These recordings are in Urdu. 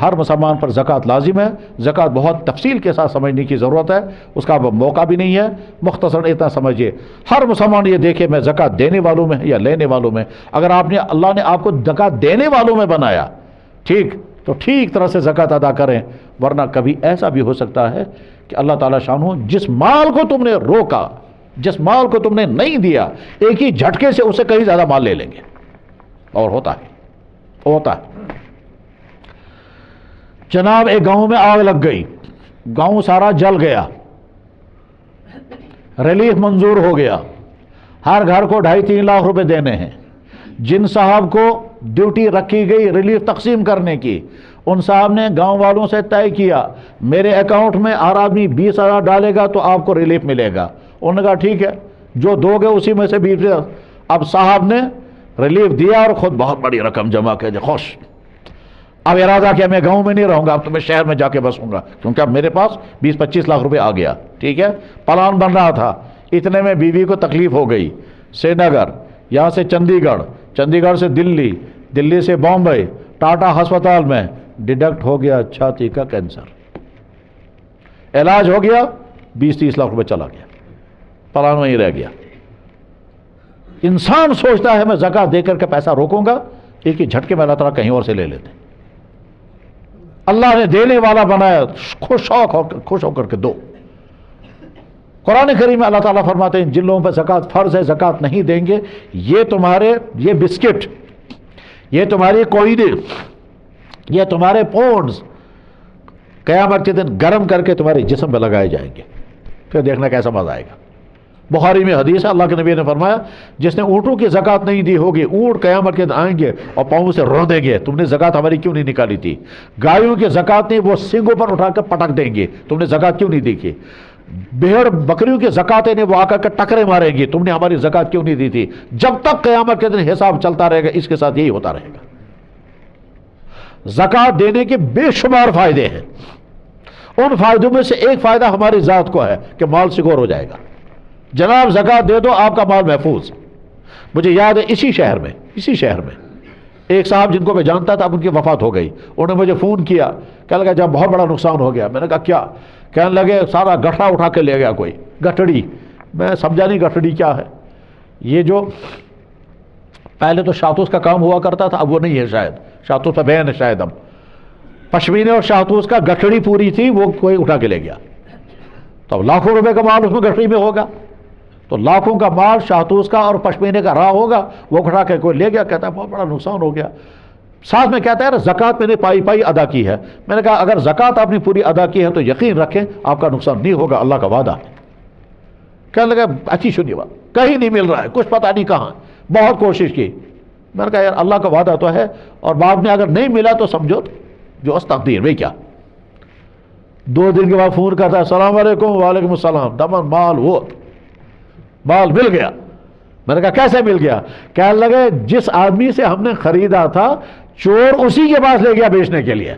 ہر مسلمان پر زکوٰۃ لازم ہے۔ زکوٰۃ بہت تفصیل کے ساتھ سمجھنے کی ضرورت ہے، اس کا موقع بھی نہیں ہے، مختصر اتنا سمجھیے۔ ہر مسلمان یہ دیکھے میں زکوٰۃ دینے والوں میں یا لینے والوں میں۔ اگر اللہ نے آپ کو زکوٰۃ دینے والوں میں بنایا ٹھیک، تو ٹھیک طرح سے زکوٰۃ ادا کریں، ورنہ کبھی ایسا بھی ہو سکتا ہے کہ اللہ تعالیٰ شانہ جس مال کو تم نے روکا، جس مال کو تم نے نہیں دیا، ایک ہی جھٹکے سے اسے کہیں زیادہ مال لے لیں گے۔ اور ہوتا ہے جناب، ایک گاؤں میں آگ لگ گئی، گاؤں سارا جل گیا، ریلیف منظور ہو گیا، ہر گھر کو 2.5-3 لاکھ روپے دینے ہیں۔ جن صاحب کو ڈیوٹی رکھی گئی ریلیف تقسیم کرنے کی، ان صاحب نے گاؤں والوں سے طے کیا میرے اکاؤنٹ میں ہر آدمی 20,000 ڈالے گا تو آپ کو ریلیف ملے گا۔ انہوں نے کہا ٹھیک ہے، جو دو گے اسی میں سے 20,000۔ اب صاحب نے ریلیف دیا اور خود بہت بڑی رقم جمع کر خوش۔ اب ارادہ کیا میں گاؤں میں نہیں رہوں گا، اب تو میں شہر میں جا کے بسوں گا، کیونکہ اب میرے پاس 20-25 لاکھ روپے آ گیا۔ ٹھیک ہے، پلان بن رہا تھا، اتنے میں بیوی کو تکلیف ہو گئی۔ سری نگر، یہاں سے چندی گڑھ سے دلی سے بامبے، ٹاٹا ہسپتال میں ڈیڈکٹ ہو گیا چھاتی کا کینسر۔ علاج ہو گیا، 20-30 لاکھ روپے چلا گیا، پلان وہیں رہ گیا۔ انسان سوچتا ہے میں زکوٰۃ دے کر کے پیسہ روکوں گا، ایک ہی جھٹکے میں اللہ تعالیٰ کہیں اور سے لے لیتے ہیں۔ اللہ نے دینے والا بنایا، خوش ہو کر کے دو۔ قرآن کریم میں اللہ تعالیٰ فرماتے ہیں جن لوگوں پر زکوٰۃ فرض ہے زکوٰۃ نہیں دیں گے، یہ بسکٹ، یہ تمہاری کوئنیں، یہ تمہارے پونڈز قیامت کے دن گرم کر کے تمہارے جسم پہ لگائے جائیں گے، پھر دیکھنا کیسا مزہ آئے گا۔ بخاری میں حدیث ہے، اللہ کے نبی نے فرمایا جس نے اونٹوں کی زکوٰۃ نہیں دی ہوگی، اونٹ قیامت کے دن آئیں گے اور پاؤں سے روندیں گے تم نے زکوٰۃ ہماری کیوں نہیں نکالی تھی۔ گایوں کی زکوٰۃ نہیں، وہ سینگوں پر اٹھا کر پٹک دیں گے تم نے زکوٰۃ کیوں نہیں دی تھی۔ بھیڑ بکریوں کی زکوٰۃیں نے وہ آ کر کے ٹکرے ماریں گی تم نے ہماری زکوٰۃ کیوں نہیں دی تھی۔ جب تک قیامت کے دن حساب چلتا رہے گا اس کے ساتھ یہی ہوتا رہے گا۔ زکوٰۃ دینے کے بے شمار فائدے ہیں، ان فائدوں میں سے ایک فائدہ ہماری ذات کو ہے کہ مال سیکور ہو جائے گا۔ جناب زکوٰۃ دے دو آپ کا مال محفوظ۔ مجھے یاد ہے اسی شہر میں ایک صاحب جن کو میں جانتا تھا، اب ان کی وفات ہو گئی، انہوں نے مجھے فون کیا، کہنے لگا جب بہت بڑا نقصان ہو گیا۔ میں نے کہا کیا؟ کہنے لگے سارا گٹھڑا اٹھا کے لے گیا کوئی، گٹھڑی۔ میں سمجھا نہیں گٹھڑی کیا ہے۔ یہ جو پہلے تو شاہتوت کا کام ہوا کرتا تھا، اب وہ نہیں ہے، شاید شاہتوت کا بین ہے شاید اب۔ پشمینے اور شاہتوت کا گٹھڑی پوری تھی، وہ کوئی اٹھا کے لے گیا۔ تو اب لاکھوں روپے کا مال اس میں گٹھڑی میں ہوگا، تو لاکھوں کا مال شاہتوت کا اور پشمینے کا رہا ہوگا، وہ اٹھا کے کوئی لے گیا۔ کہتا ہے بہت بڑا نقصان ہو گیا۔ ساتھ میں کہتا ہے زکوٰۃ میں نے پائی ادا کی ہے۔ میں نے کہا اگر زکوٰۃ آپ نے پوری ادا کی ہے تو یقین رکھیں آپ کا نقصان نہیں ہوگا، اللہ کا وعدہ ہے۔ کہنے لگا اچھی سنی بات، کہیں نہیں مل رہا ہے، کچھ پتہ نہیں کہاں، بہت کوشش کی۔ میں نے کہا یار اللہ کا وعدہ تو ہے، اور بعد میں اگر نہیں ملا تو سمجھو جو تقدیر میں کیا۔ 2 دن کے بعد فون کرتا ہے السلام علیکم۔ وعلیکم السلام۔ دمن مال مل گیا۔ میں نے کہا کیسے مل گیا؟ کہنے لگے جس آدمی سے ہم نے خریدا تھا چور اسی کے پاس لے گیا بیچنے کے لیے،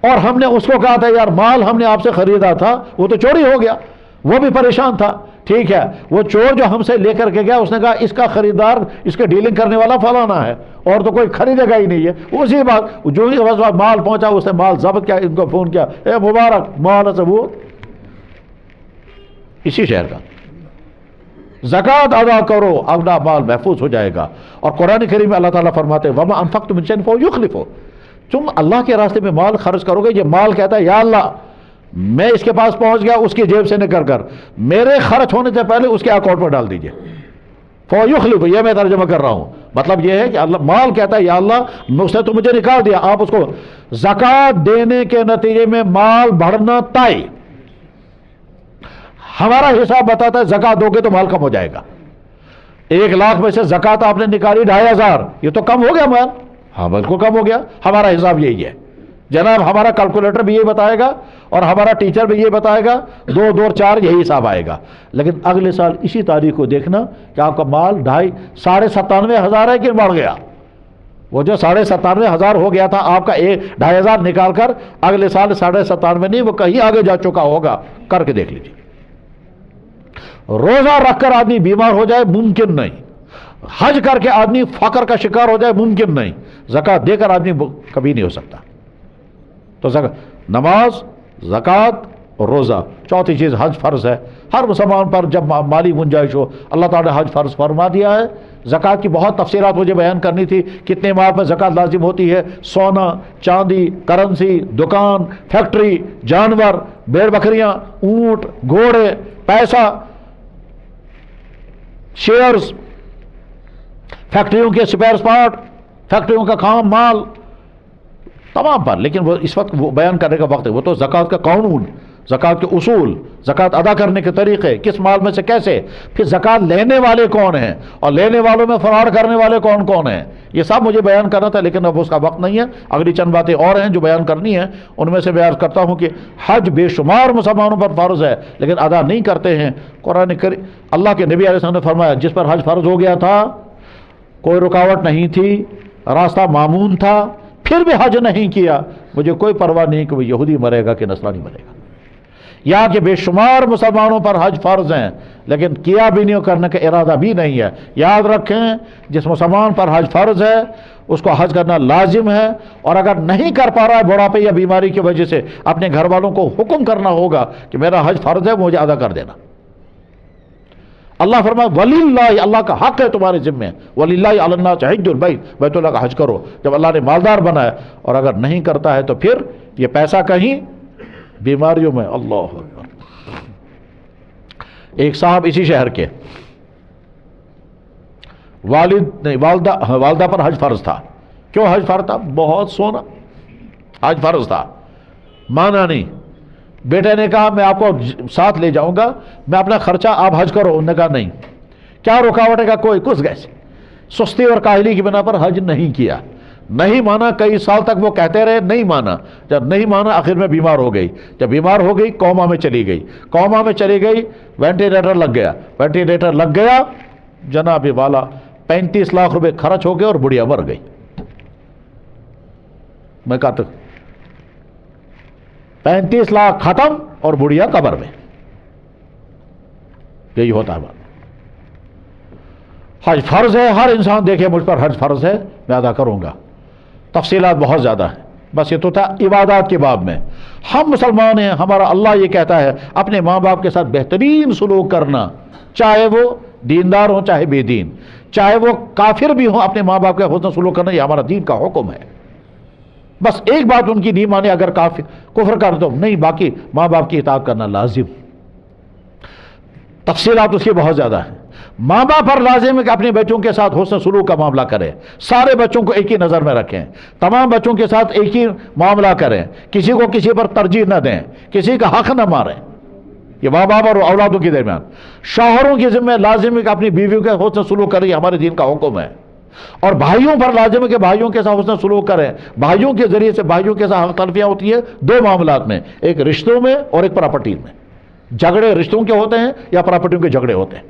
اور ہم نے اس کو کہا تھا یار مال ہم نے آپ سے خریدا تھا، وہ تو چوری ہو گیا، وہ بھی پریشان تھا۔ ٹھیک ہے، وہ چور جو ہم سے لے کر کے گیا اس نے کہا اس کا خریدار، اس کے ڈیلنگ کرنے والا فلانا ہے، اور تو کوئی خریدے گا ہی نہیں ہے۔ اسی بات جو ہی مال پہنچا اس نے مال ضبط کیا، ان کو فون کیا، اے مبارک مال ثبوت، اسی شہر کا۔ زکوٰۃ ادا کرو، اپنا مال محفوظ ہو جائے گا۔ اور قرآن کریم میں اللہ تعالیٰ فرماتے ہیں وَمَا أَنفَقْتُم مِّن شَيْءٍ فَهُوَ يُخْلِفُهُ۔ تم اللہ کے راستے میں مال خرچ کرو گے، یہ مال کہتا ہے یا اللہ میں اس کے پاس پہنچ گیا، اس کی جیب سے نکل کر میرے خرچ ہونے سے پہلے اس کے اکاؤنٹ پر ڈال دیجئے۔ فَهُوَ يُخْلِفُهُ، یہ میں ترجمہ کر رہا ہوں، مطلب یہ ہے کہ اللہ مال کہتا ہے یا اللہ اس نے تو مجھے نکال دیا، آپ اس کو زکوٰۃ دینے کے نتیجے میں مال بڑھنا طے۔ ہمارا حساب بتاتا ہے زکوٰۃ دو گے تو مال کم ہو جائے گا۔ 1 لاکھ میں سے زکوٰۃ آپ نے نکالی 2,500، یہ تو کم ہو گیا مال۔ ہاں بالکل کم ہو گیا، ہمارا حساب یہی ہے جناب۔ ہمارا کیلکولیٹر بھی یہی بتائے گا اور ہمارا ٹیچر بھی یہ بتائے گا، 2 2 4 یہی حساب آئے گا۔ لیکن اگلے سال اسی تاریخ کو دیکھنا کہ آپ کا مال 97,500 ہے کہ بڑھ گیا۔ وہ جو 97,500 ہو گیا تھا آپ کا 2,500 نکال کر اگلے سال 97.5 نہیں، وہ کہیں آگے جا چکا ہوگا، کر کے دیکھ لیجیے۔ روزہ رکھ کر آدمی بیمار ہو جائے ممکن نہیں، حج کر کے آدمی فقر کا شکار ہو جائے ممکن نہیں، زکوٰۃ دے کر آدمی کبھی نہیں ہو سکتا۔ تو نماز، زکوٰۃ اور روزہ، چوتھی چیز حج فرض ہے ہر مسلمان پر جب مالی گنجائش ہو۔ اللہ تعالیٰ نے حج فرض فرما دیا ہے۔ زکوٰۃ کی بہت تفصیلات مجھے بیان کرنی تھی، کتنے ماہ پر زکوٰۃ لازم ہوتی ہے، سونا، چاندی، کرنسی، دکان، فیکٹری، جانور، بھیڑ بکریاں، اونٹ، گھوڑے، پیسہ، شیئرز، فیکٹریوں کے سپیئر پارٹ، فیکٹریوں کا خام مال، تمام پر۔ لیکن وہ اس وقت وہ بیان کرنے کا وقت ہے، وہ تو زکوٰۃ کا قانون، زکوٰۃ کے اصول، زکوٰۃ ادا کرنے کے طریقے، کس مال میں سے کیسے، پھر زکوٰۃ لینے والے کون ہیں اور لینے والوں میں فراڈ کرنے والے کون کون ہیں، یہ سب مجھے بیان کرنا تھا، لیکن اب اس کا وقت نہیں ہے۔ اگلی چند باتیں اور ہیں جو بیان کرنی ہیں، ان میں سے بیان کرتا ہوں کہ حج بے شمار مسلمانوں پر فرض ہے لیکن ادا نہیں کرتے ہیں۔ قرآن کریم، اللہ کے نبی علیہ السلام نے فرمایا جس پر حج فرض ہو گیا تھا، کوئی رکاوٹ نہیں تھی، راستہ معمون تھا، پھر بھی حج نہیں کیا، مجھے کوئی پرواہ نہیں کہ وہ یہودی مرے گا کہ نصرانی مرے گا۔ یا کہ بے شمار مسلمانوں پر حج فرض ہیں لیکن کیا بھی نہیں، کرنے کا ارادہ بھی نہیں ہے۔ یاد رکھیں جس مسلمان پر حج فرض ہے اس کو حج کرنا لازم ہے، اور اگر نہیں کر پا رہا ہے بڑھاپے یا بیماری کی وجہ سے، اپنے گھر والوں کو حکم کرنا ہوگا کہ میرا حج فرض ہے، مجھے ادا کر دینا۔ اللہ فرمائے وَلِلَّهِ، اللہ کا حق ہے تمہارے ذمے، وَلِلَّهِ عَلَى النَّاسِ حِجُّ الْبَيْتِ، بیت اللہ کا حج کرو۔ جب اللہ نے مالدار بنایا، اور اگر نہیں کرتا ہے تو پھر یہ پیسہ کہیں بیماریوں میں۔ اللہ اکبر۔ ایک صاحب اسی شہر کے، والدہ پر حج فرض تھا۔ کیوں حج فرض تھا؟ بہت سونا، حج فرض تھا، مانا نہیں۔ بیٹے نے کہا میں آپ کو ساتھ لے جاؤں گا، میں اپنا خرچہ، آپ حج کرو۔ انہوں نے کہا نہیں۔ کیا رکاوٹ ہے؟ کا کوئی کچھ گئے، سستی اور کاہلی کی بنا پر حج نہیں کیا، نہیں مانا۔ کئی سال تک وہ کہتے رہے، نہیں مانا۔ جب نہیں مانا آخر میں بیمار ہو گئی، جب بیمار ہو گئی کوما میں چلی گئی، کوما میں چلی گئی، وینٹیلیٹر لگ گیا، وینٹیلیٹر لگ گیا، جناب والا 35 لاکھ روپے خرچ ہو گئے اور بڑھیا مر گئی۔ میں کہتا 35 لاکھ ختم اور بڑھیا قبر میں۔ یہی ہوتا ہے بات۔ حج فرض ہے، ہر انسان دیکھے مجھ پر حج فرض ہے، میں ادا کروں گا۔ تفصیلات بہت زیادہ ہیں، بس یہ تو تھا عبادات کے باب میں۔ ہم مسلمان ہیں، ہمارا اللہ یہ کہتا ہے اپنے ماں باپ کے ساتھ بہترین سلوک کرنا، چاہے وہ دیندار ہوں چاہے بے دین، چاہے وہ کافر بھی ہوں، اپنے ماں باپ کے حسن سلوک کرنا یہ ہمارا دین کا حکم ہے۔ بس ایک بات ان کی نہیں مانے، اگر کفر کر دو نہیں، باقی ماں باپ کی اطاعت کرنا لازم۔ تفصیلات اس کی بہت زیادہ ہیں۔ ماں باپ پر لازم ہے کہ اپنے بچوں کے ساتھ حسن سلوک کا معاملہ کریں، سارے بچوں کو ایک ہی نظر میں رکھیں، تمام بچوں کے ساتھ ایک ہی معاملہ کریں، کسی کو کسی پر ترجیح نہ دیں، کسی کا حق نہ ماریں۔ یہ ماں باپ اور اولادوں کے درمیان۔ شوہروں کے ذمہ لازم ہے کہ اپنی بیویوں کے حسن سلوک کریں، یہ ہمارے دین کا حکم ہے۔ اور بھائیوں پر لازم ہے کہ بھائیوں کے ساتھ حسن سلوک کریں۔ بھائیوں کے ذریعے سے بھائیوں کے ساتھ حق تلفیاں ہوتی ہیں دو معاملات میں، ایک رشتوں میں اور ایک پراپرٹی میں۔ جھگڑے رشتوں کے ہوتے ہیں یا پراپرٹیوں کے جھگڑے ہوتے ہیں۔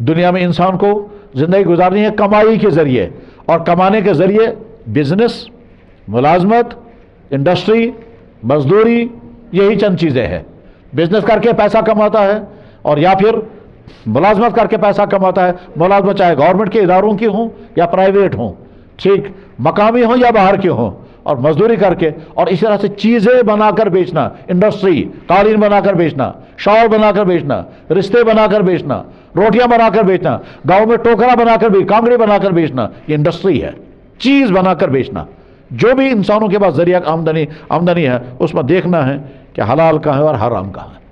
دنیا میں انسان کو زندگی گزارنی ہے کمائی کے ذریعے، اور کمانے کے ذریعے بزنس، ملازمت، انڈسٹری، مزدوری، یہی چند چیزیں ہیں۔ بزنس کر کے پیسہ کماتا ہے، اور یا پھر ملازمت کر کے پیسہ کماتا ہے۔ ملازمت چاہے گورنمنٹ کے اداروں کی ہوں یا پرائیویٹ ہوں، ٹھیک، مقامی ہوں یا باہر کے ہوں، اور مزدوری کر کے، اور اس طرح سے چیزیں بنا کر بیچنا، انڈسٹری، قالین بنا کر بیچنا، شال بنا کر بیچنا، رشتے بنا کر بیچنا، روٹیاں بنا کر بیچنا، گاؤں میں ٹوکرا بنا کر بھی، کانگڑی بنا کر بیچنا، یہ انڈسٹری ہے۔ چیز بنا کر بیچنا، جو بھی انسانوں کے پاس ذریعہ آمدنی ہے، اس میں دیکھنا ہے کہ حلال کہاں ہے اور حرام کہاں ہے۔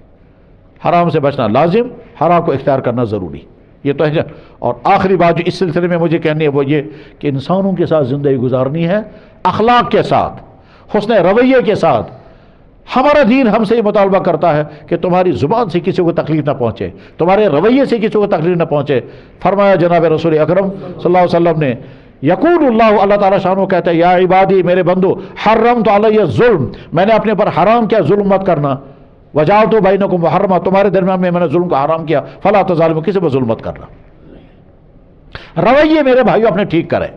حرام سے بچنا لازم، حرام کو اختیار کرنا ضروری، یہ تو ہے۔ اور آخری بات جو اس سلسلے میں مجھے کہنی ہے وہ یہ کہ انسانوں کے ساتھ زندگی گزارنی ہے اخلاق کے ساتھ، حسن رویے کے ساتھ۔ ہمارا دین ہم سے یہ مطالبہ کرتا ہے کہ تمہاری زبان سے کسی کو تکلیف نہ پہنچے، تمہارے رویے سے کسی کو تکلیف نہ پہنچے۔ فرمایا جناب رسول اکرم صلی اللہ علیہ وسلم نے، یقول اللہ، اللہ تعالیٰ شانو کہتا ہے، یا عبادی، میرے بندو، حرمت علی الظلم، میں نے اپنے پر حرام کیا ظلم مت کرنا، وجعلت بینکم محرما، تمہارے درمیان میں نے ظلم کو حرام کیا، فلا تظالموا، کسی پر ظلم مت کرنا۔ رویے میرے بھائیو اپنے ٹھیک کریں۔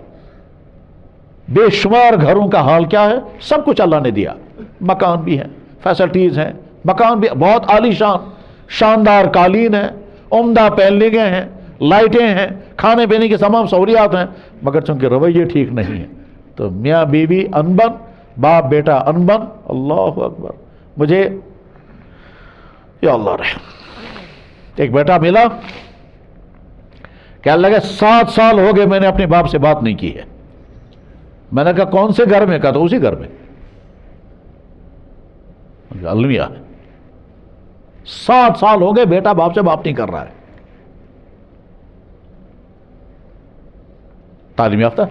بے شمار گھروں کا حال کیا ہے؟ سب کچھ اللہ نے دیا، مکان بھی ہیں، فیسلٹیز ہیں، مکان بھی بہت عالی شان، شاندار قالین ہے، عمدہ پہنلنگیں ہیں، لائٹیں ہیں، کھانے پینے کی تمام سہولیات ہیں، مگر چونکہ رویے ٹھیک نہیں ہیں تو میاں بیوی انبن، باپ بیٹا انبن. اللہ اکبر. مجھے یا اللہ رحم، ایک بیٹا ملا، کہنے لگا 7 سال ہو گئے میں نے اپنے باپ سے بات نہیں کی ہے. میں نے کہا کون سے گھر میں؟ کہا تو اسی گھر میں. المیہ 7 سال ہو گئے بیٹا باپ سے بات نہیں کر رہا ہے. تعلیم یافتہ.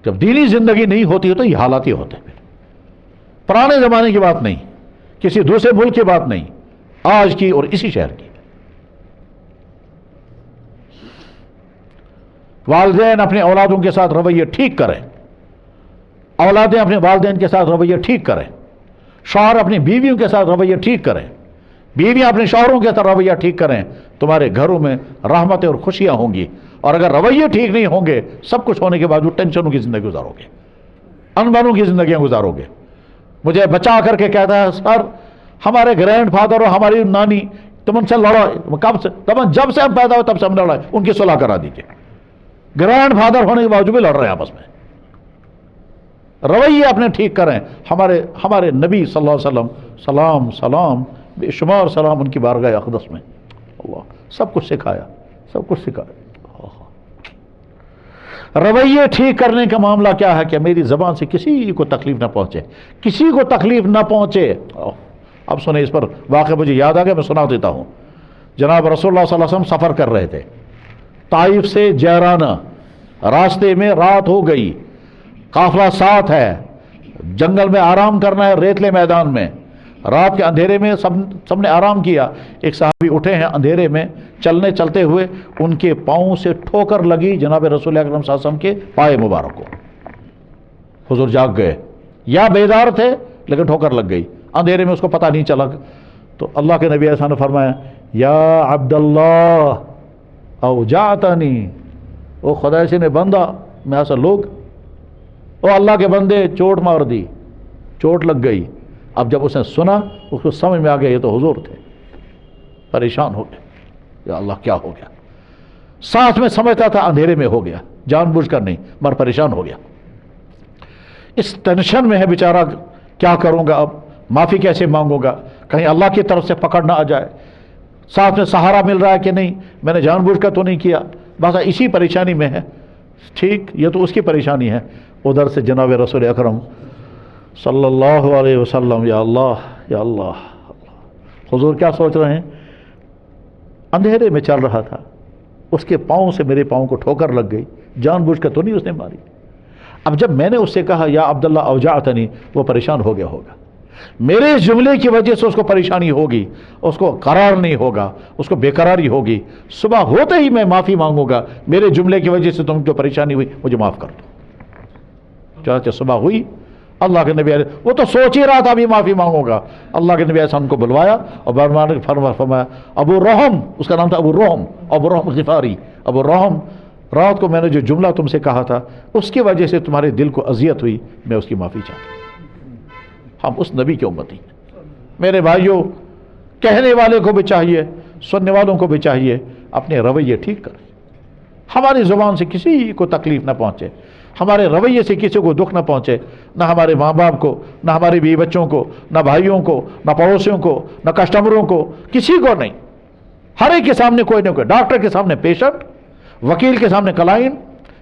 جب دینی زندگی نہیں ہوتی ہے تو یہ حالات ہی ہوتے ہیں. پرانے زمانے کی بات نہیں، کسی دوسرے ملک کی بات نہیں، آج کی اور اسی شہر کی. والدین اپنے اولادوں کے ساتھ رویے ٹھیک کریں، اولادیں اپنے والدین کے ساتھ رویے ٹھیک کریں، شوہر اپنی بیویوں کے ساتھ رویے ٹھیک کریں، بیویاں اپنے شوہروں کے ساتھ رویہ ٹھیک کریں. تمہارے گھروں میں رحمتیں اور خوشیاں ہوں گی. اور اگر رویے ٹھیک نہیں ہوں گے، سب کچھ ہونے کے باوجود ٹینشنوں کی زندگی گزارو گے، انبنوں کی زندگیاں گزارو گے. مجھے بچا کر کے کہتا ہے سر ہمارے گرینڈ فادر اور ہماری نانی تم ان سے لڑو. کب سے؟ جب سے ہم پیدا ہوئے تب سے ہم لڑا. ان کی صلح کرا دیجیے. گرینڈ فادر ہونے کے باوجود بھی لڑ رہے ہیں آپس میں. رویے اپنے ٹھیک کریں. ہمارے نبی صلی اللہ علیہ وسلم سلام سلام بے شمار سلام ان کی بارگاہ اقدس میں. اللہ سب کچھ سکھایا، سب کچھ سکھایا. رویے ٹھیک کرنے کا معاملہ کیا ہے کہ میری زبان سے کسی کو تکلیف نہ پہنچے، کسی کو تکلیف نہ پہنچے. اب سنیں، اس پر واقعہ مجھے یاد آ گیا، میں سنا دیتا ہوں. جناب رسول اللہ صلی اللہ علیہ وسلم سفر کر رہے تھے طائف سے جیرانہ. راستے میں رات ہو گئی، قافلہ ساتھ ہے، جنگل میں آرام کرنا ہے، ریتلے میدان میں. رات کے اندھیرے میں سب نے آرام کیا. ایک صحابی اٹھے ہیں اندھیرے میں چلتے ہوئے، ان کے پاؤں سے ٹھوکر لگی جناب رسول اکرم صلی اللہ علیہ وسلم کے پائے مبارک کو. حضور جاگ گئے، یا بیدار تھے لیکن ٹھوکر لگ گئی اندھیرے میں، اس کو پتہ نہیں چلا. تو اللہ کے نبی ایسا نے فرمایا یا عبداللہ اوجعتنی، او خدا سے نے بندہ میں ایسا لوگ، او اللہ کے بندے چوٹ مار دی، چوٹ لگ گئی. اب جب اس نے سنا اس کو سمجھ میں آ گیا یہ تو حضور تھے. پریشان ہو گئے، یا اللہ کیا ہو گیا. ساتھ میں سمجھتا تھا اندھیرے میں ہو گیا، جان بوجھ کر نہیں، مگر پریشان ہو گیا. اس ٹینشن میں ہے بیچارہ، کیا کروں گا، اب معافی کیسے مانگوں گا، کہیں اللہ کی طرف سے پکڑ نہ آ جائے، ساتھ میں سہارا مل رہا ہے کہ نہیں، میں نے جان بوجھ کر تو نہیں کیا. بس اسی پریشانی میں ہے. ٹھیک، یہ تو اس کی پریشانی ہے. ادھر سے جناب رسول اکرم صلی اللہ علیہ وسلم، یا اللہ یا اللہ. حضور کیا سوچ رہے ہیں؟ اندھیرے میں چل رہا تھا، اس کے پاؤں سے میرے پاؤں کو ٹھوکر لگ گئی، جان بوجھ کر تو نہیں اس نے ماری. اب جب میں نے اس سے کہا یا عبداللہ اوجعتنی، وہ پریشان ہو گیا ہوگا. میرے اس جملے کی وجہ سے اس کو پریشانی ہوگی، اس کو قرار نہیں ہوگا، اس کو بے قراری ہوگی. صبح ہوتے ہی میں معافی مانگوں گا، میرے جملے کی وجہ سے تم جو پریشانی ہوئی مجھے معاف کر دو. چنانچہ صبح ہوئی، اللہ کے نبی علیہ، وہ تو سوچ ہی رہا تھا ابھی معافی مانگوں گا. اللہ کے نبی علیہ السلام کو بلوایا اور فرمایا ابو رحم، اس کا نام تھا ابو رحم غفاری. ابو رحم، رات کو میں نے جو جملہ تم سے کہا تھا اس کی وجہ سے تمہارے دل کو اذیت ہوئی، میں اس کی معافی چاہتا ہوں. ہم اس نبی کی امتی ہیں. میرے بھائیوں، کہنے والے کو بھی چاہیے، سننے والوں کو بھی چاہیے اپنے رویے ٹھیک کریں. ہماری زبان سے کسی کو تکلیف نہ پہنچے، ہمارے رویے سے کسی کو دکھ نہ پہنچے، نہ ہمارے ماں باپ کو، نہ ہمارے بیوی بچوں کو، نہ بھائیوں کو، نہ پڑوسیوں کو، نہ کسٹمروں کو، کسی کو نہیں. ہر ایک کے سامنے کوئی نہ کوئی، ڈاکٹر کے سامنے پیشنٹ، وکیل کے سامنے کلائنٹ،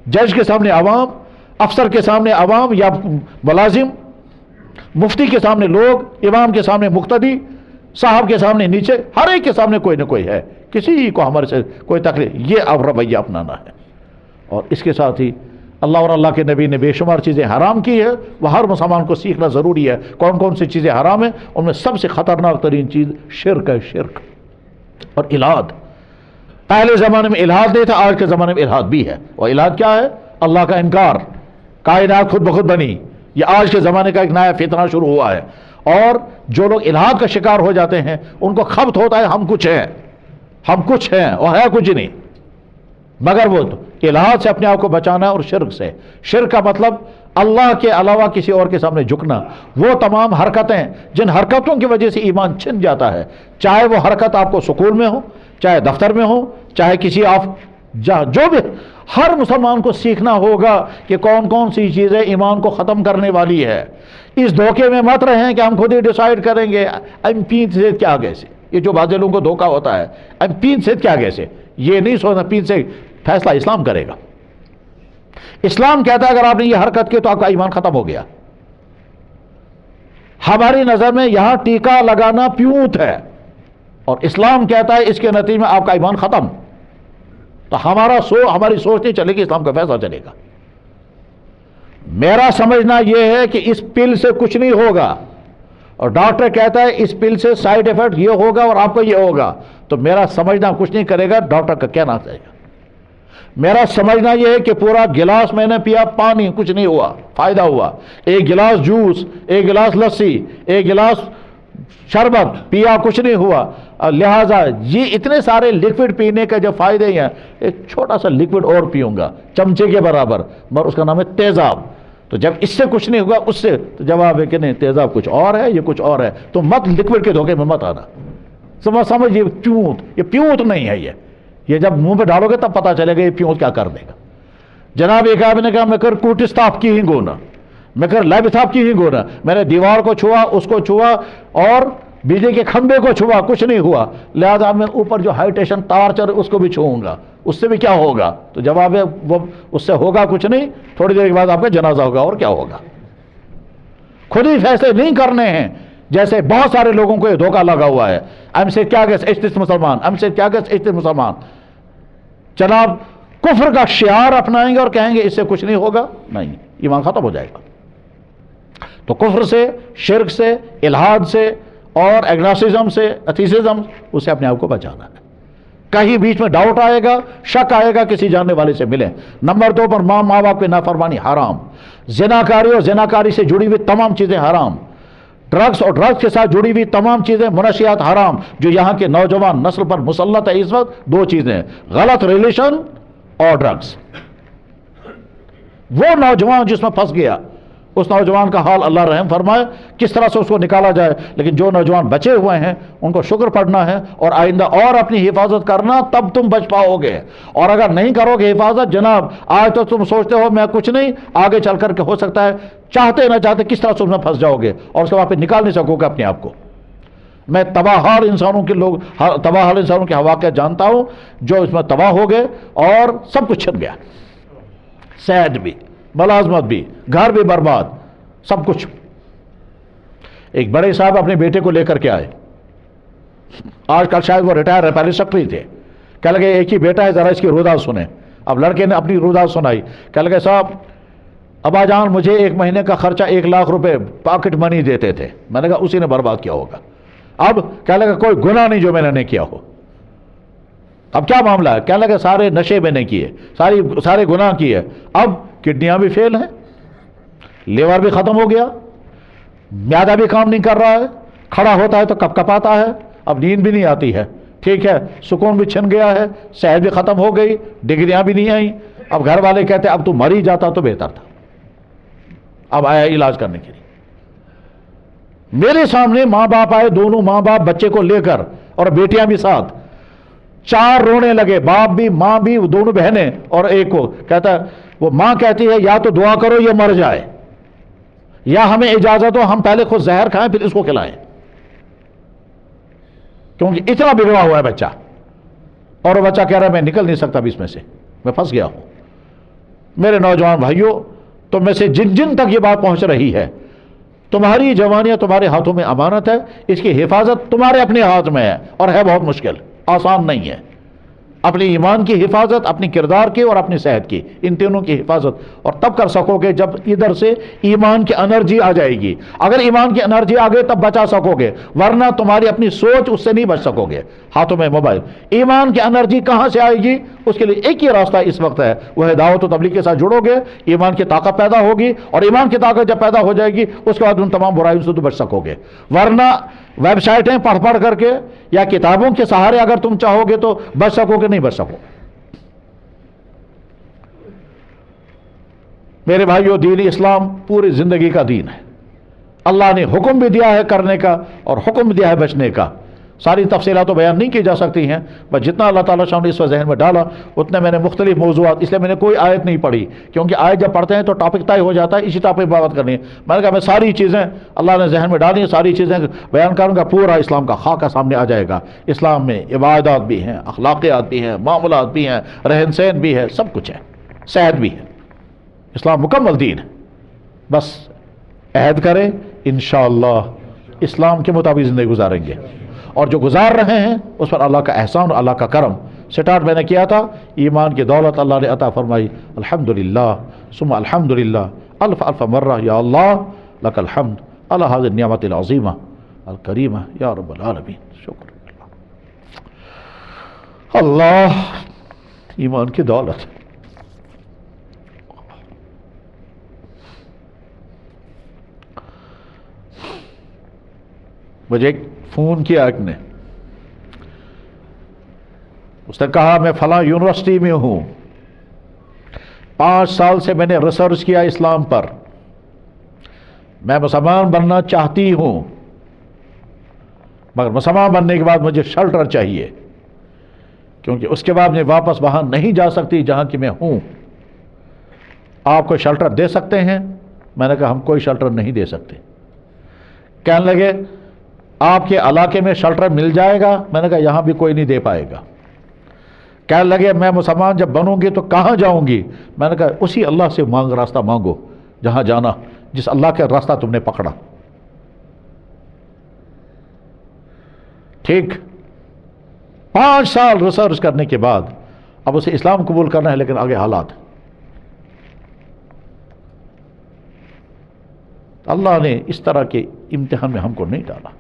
جج کے سامنے عوام، افسر کے سامنے عوام یا ملازم، مفتی کے سامنے لوگ، امام کے سامنے مقتدی، صاحب کے سامنے نیچے، ہر ایک کے سامنے کوئی نہ کوئی ہے. کسی کو ہمارے سے کوئی تکلیف، یہ اب رویہ اپنانا ہے. اور اس کے ساتھ ہی اللہ اور اللہ کے نبی نے بے شمار چیزیں حرام کی ہے، وہ ہر مسلمان کو سیکھنا ضروری ہے. کون کون سی چیزیں حرام ہیں؟ ان میں سب سے خطرناک ترین چیز شرک ہے. شرک اور الہاد. پہلے زمانے میں الہاد نہیں تھا، آج کے زمانے میں الہاد بھی ہے. اور الہاد کیا ہے؟ اللہ کا انکار. کائنات خود بخود بنی، یہ آج کے زمانے کا ایک نیا فتنہ شروع ہوا ہے. اور جو لوگ الہاد کا شکار ہو جاتے ہیں ان کو خبط ہوتا ہے ہم کچھ ہیں اور ہے کچھ نہیں. مگر وہ تو الہاد سے اپنے آپ کو بچانا ہے. اور شرک سے، شرک کا مطلب اللہ کے علاوہ کسی اور کے سامنے جھکنا، وہ تمام حرکتیں جن حرکتوں کی وجہ سے ایمان چھن جاتا ہے، چاہے وہ حرکت آپ کو سکول میں ہو، چاہے دفتر میں ہو، چاہے کسی جو بھی، ہر مسلمان کو سیکھنا ہوگا کہ کون کون سی چیزیں ایمان کو ختم کرنے والی ہے۔ اس دھوکے میں مت رہیں کہ ہم خود ہی ڈیسائیڈ کریں گے ہم پین سے کیا آگے سے، یہ جو بعض لوگوں کو دھوکہ ہوتا ہے ہم پین سے کیا آگے سے، یہ نہیں سوچنا پین سے فیصلہ اسلام کرے گا۔ اسلام کہتا ہے اگر آپ نے یہ حرکت کی تو آپ کا ایمان ختم ہو گیا۔ ہماری نظر میں یہاں ٹیکا لگانا پیوت ہے، اور اسلام کہتا ہے اس کے نتیجے میں آپ کا ایمان ختم، تو ہماری سوچ نہیں چلے گی، اسلام کا فیصلہ چلے گا۔ میرا سمجھنا یہ ہے کہ اس پل سے کچھ نہیں ہوگا، اور ڈاکٹر کہتا ہے اس پل سے سائیڈ ایفیکٹ یہ ہوگا اور آپ کو یہ ہوگا، تو میرا سمجھنا کچھ نہیں کرے گا، ڈاکٹر کا کہنا چاہے گا۔ میرا سمجھنا یہ ہے کہ پورا گلاس میں نے پیا پانی، کچھ نہیں ہوا، فائدہ ہوا۔ ایک گلاس جوس، ایک گلاس لسی، ایک گلاس شربت پیا، کچھ نہیں ہوا۔ لہٰذا یہ اتنے سارے لکوڈ پینے کے جو فائدے ہیں، ایک چھوٹا سا لکوڈ اور پیوں گا چمچے کے برابر، مگر اس کا نام ہے تیزاب۔ تو جب اس سے کچھ نہیں ہوگا، اس سے تو جواب ہے کہ نہیں، تیزاب کچھ اور ہے، یہ کچھ اور ہے، تو مت لکوڈ کے دھوکے میں مت آنا۔ سمجھ یہ پیوت نہیں ہے، یہ جب منہ پہ ڈالو گے تب پتا چلے گا یہ پیوت کیا کر دے گا۔ جناب ایک آدمی نے کہا میں کر کوٹستاف کی ہی گونا، میں کر لیبتھاپ کی ہی گونا، میں نے دیوار کو چھوا، اس کو چھوا، اور بجلی کے کھمبے کو چھوا، کچھ نہیں ہوا، لہذا میں اوپر جو ہائی ٹینشن تار چل اس کو بھی چھوؤں گا، اس سے بھی کیا ہوگا؟ تو جواب ہے وہ اس سے ہوگا کچھ نہیں، تھوڑی دیر کے بعد آپ کا جنازہ ہوگا، اور کیا ہوگا؟ خود ہی فیصلے نہیں کرنے ہیں، جیسے بہت سارے لوگوں کو یہ دھوکہ لگا ہوا ہے، ہم سے کیا گیس ایتھیسٹ مسلمان، ہم سے کیا گیس ایتھیسٹ مسلمان، جناب کفر کا شعار اپنائیں گے اور کہیں گے اس سے کچھ نہیں ہوگا، نہیں، ایمان ختم ہو جائے گا۔ تو کفر سے، شرک سے، الحاد سے اور ایگنوسٹسزم سے، ایتھیسزم، اسے اپنے آپ کو بچانا ہے۔ کہیں بیچ میں ڈاؤٹ آئے گا، شک آئے گا، کسی جاننے والے سے ملیں۔ نمبر 2 پر ماں باپ کی نافرمانی حرام، زناکاری اور زناکاری سے جڑی ہوئی تمام چیزیں حرام، ڈرگز اور ڈرگز کے ساتھ جڑی ہوئی تمام چیزیں، منشیات حرام، جو یہاں کے نوجوان نسل پر مسلط ہے اس وقت، 2 چیزیں، غلط ریلیشن اور ڈرگز۔ وہ نوجوان جس میں پھنس گیا، اس نوجوان کا حال اللہ رحم فرمائے، کس طرح سے اس کو نکالا جائے۔ لیکن جو نوجوان بچے ہوئے ہیں ان کو شکر پڑھنا ہے، اور آئندہ اور اپنی حفاظت کرنا، تب تم بچ پاؤ گے۔ اور اگر نہیں کرو گے حفاظت، جناب آج تو تم سوچتے ہو میں کچھ نہیں، آگے چل کر کے ہو سکتا ہے چاہتے نہ چاہتے کس طرح سے اس میں پھنس جاؤ گے، اور اس کے بعد پھر نکال نہیں سکو گے اپنے آپ کو۔ میں تباہ حال انسانوں کے واقعات جانتا ہوں جو اس میں تباہ ہو گئے اور سب کچھ چھن گیا، صحت بھی، ملازمت بھی، گھر بھی برباد، سب کچھ۔ ایک بڑے صاحب اپنے بیٹے کو لے کر کے آئے، آج کل شاید وہ ریٹائر ہے، پہلے سیکرٹری تھے، کہہ لگے ایک ہی بیٹا ہے، ذرا اس کی روداد سنیں۔ اب لڑکے نے اپنی روداد سنائی، کہہ لگے صاحب ابا جان مجھے 1 مہینے کا خرچہ 1 لاکھ روپے پاکٹ منی دیتے تھے، میں نے کہا اسی نے برباد کیا ہوگا۔ اب کہہ لگا کوئی گناہ نہیں جو میں نے نہیں کیا ہو۔ اب کیا معاملہ ہے؟ کہنے لگے سارے نشے میں نے کیے، سارے گناہ کیے، اب کڈنیاں بھی فیل ہیں، لیور بھی ختم ہو گیا، معدہ بھی کام نہیں کر رہا ہے، کھڑا ہوتا ہے تو کپ کپاتا ہے، اب نیند بھی نہیں آتی ہے، ٹھیک ہے، سکون بھی چھن گیا ہے، صحت بھی ختم ہو گئی، ڈگریاں بھی نہیں آئیں۔ اب گھر والے کہتے اب تو مر ہی جاتا تو بہتر تھا، اب آیا علاج کرنے کے لیے۔ میرے سامنے ماں باپ آئے، دونوں ماں باپ بچے کو لے کر، اور بیٹیاں بھی ساتھ، 4 رونے لگے، باپ بھی ماں بھی، دونوں بہنیں، اور ایک کو کہتا ہے، وہ ماں کہتی ہے یا تو دعا کرو یہ مر جائے، یا ہمیں اجازت ہو ہم پہلے خود زہر کھائیں پھر اس کو کھلائیں، کیونکہ اتنا بگڑا ہوا ہے بچہ۔ اور وہ بچہ کہہ رہا ہے میں نکل نہیں سکتا اب اس میں سے، میں پھنس گیا ہوں۔ میرے نوجوان بھائیوں، تم میں سے جن جن تک یہ بات پہنچ رہی ہے، تمہاری جوانیاں تمہارے ہاتھوں میں امانت ہے، اس کی حفاظت تمہارے اپنے ہاتھ میں ہے، اور ہے بہت مشکل، آسان نہیں ہے۔ اپنی ایمان کی حفاظت، اپنی کردار کی اور اپنی صحت کی، ان تینوں کی حفاظت، اور تب کر سکو گے جب ادھر سے ایمان کی انرجی آ جائے گی۔ اگر ایمان کی انرجی آ گئی تب بچا سکو گے، ورنہ تمہاری اپنی سوچ اس سے نہیں بچ سکو گے۔ ہاتھوں میں موبائل، ایمان کی انرجی کہاں سے آئے گی؟ اس کے لیے ایک ہی راستہ اس وقت ہے، وہ ہے دعوت و تبلیغ کے ساتھ جڑو گے، ایمان کی طاقت پیدا ہوگی، اور ایمان کی طاقت جب پیدا ہو جائے گی اس کے بعد ان تمام برائیوں سے تو بچ سکو گے۔ ورنہ ویب سائٹیں پڑھ کر کے یا کتابوں کے سہارے اگر تم چاہو گے تو بچ سکو گے، نہیں بچ سکو۔ میرے بھائیوں، دین اسلام پوری زندگی کا دین ہے. اللہ نے حکم بھی دیا ہے کرنے کا اور حکم بھی دیا ہے بچنے کا. ساری تفصیلات تو بیان نہیں کی جا سکتی ہیں، بس جتنا اللہ تعالیٰ نے اس وقت ذہن میں ڈالا اتنے میں نے مختلف موضوعات، اس لیے میں نے کوئی آیت نہیں پڑھی، کیونکہ آیت جب پڑھتے ہیں تو ٹاپک طے ہو جاتا ہے، اسی ٹاپک پہ بات کرنی ہے. میں نے کہا میں ساری چیزیں اللہ نے ذہن میں ڈالی ہیں، ساری چیزیں بیان کروں گا، پورا اسلام کا خاکہ سامنے آ جائے گا. اسلام میں عبادات بھی ہیں، اخلاقیات بھی ہیں، معاملات بھی ہیں، رہن سہن بھی ہے، سب کچھ ہے، صحت بھی ہے. اسلام مکمل دین ہے. بس عہد کریں انشاءاللہ اسلام کے مطابق زندگی گزاریں گے، اور جو گزار رہے ہیں اس پر اللہ کا احسان اور اللہ کا کرم. سٹارٹ میں نے کیا تھا، ایمان کی دولت اللہ نے عطا فرمائی. الحمدللہ ثم الحمدللہ الف الف مرہ یا اللہ لک الحمد علی هذه النعمت العظیمہ الکریمہ یا رب العالمین. شکر اللہ، ایمان کی دولت. مجھے ایک فون کیا ایک نے، اس نے کہا میں فلاں یونیورسٹی میں ہوں، 5 سال سے میں نے ریسرچ کیا اسلام پر، میں مسلمان بننا چاہتی ہوں، مگر مسلمان بننے کے بعد مجھے شیلٹر چاہیے، کیونکہ اس کے بعد میں واپس وہاں نہیں جا سکتی جہاں کہ میں ہوں. آپ کوئی شیلٹر دے سکتے ہیں؟ میں نے کہا ہم کوئی شیلٹر نہیں دے سکتے. کہنے لگے آپ کے علاقے میں شیلٹر مل جائے گا؟ میں نے کہا یہاں بھی کوئی نہیں دے پائے گا. کہنے لگے میں مسلمان جب بنوں گی تو کہاں جاؤں گی؟ میں نے کہا اسی اللہ سے راستہ مانگو جہاں جانا، جس اللہ کا راستہ تم نے پکڑا. ٹھیک، 5 سال ریسرچ کرنے کے بعد اب اسے اسلام قبول کرنا ہے، لیکن آگے حالات. اللہ نے اس طرح کے امتحان میں ہم کو نہیں ڈالا،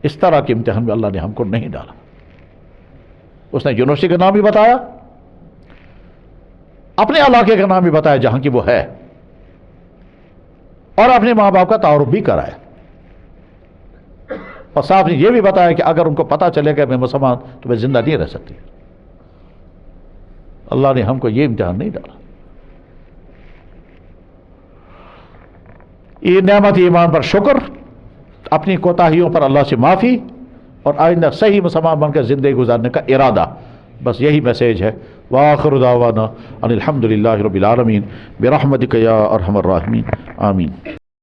اس طرح کے امتحان میں اللہ نے ہم کو نہیں ڈالا. اس نے یونیورسٹی کا نام بھی بتایا، اپنے علاقے کا نام بھی بتایا جہاں کی وہ ہے، اور اپنے ماں باپ کا تعارف بھی کرایا، اور صاحب نے یہ بھی بتایا کہ اگر ان کو پتہ چلے گا میں مسلمان تو میں زندہ نہیں رہ سکتی. اللہ نے ہم کو یہ امتحان نہیں ڈالا. یہ نعمت ایمان پر شکر، اپنی کوتاہیوں پر اللہ سے معافی، اور آئندہ صحیح مسلمان بن کر زندگی گزارنے کا ارادہ. بس یہی میسیج ہے. وآخر دعوانا ان الحمدللہ رب العالمین برحمتک یا ارحم الراحمین. آمین.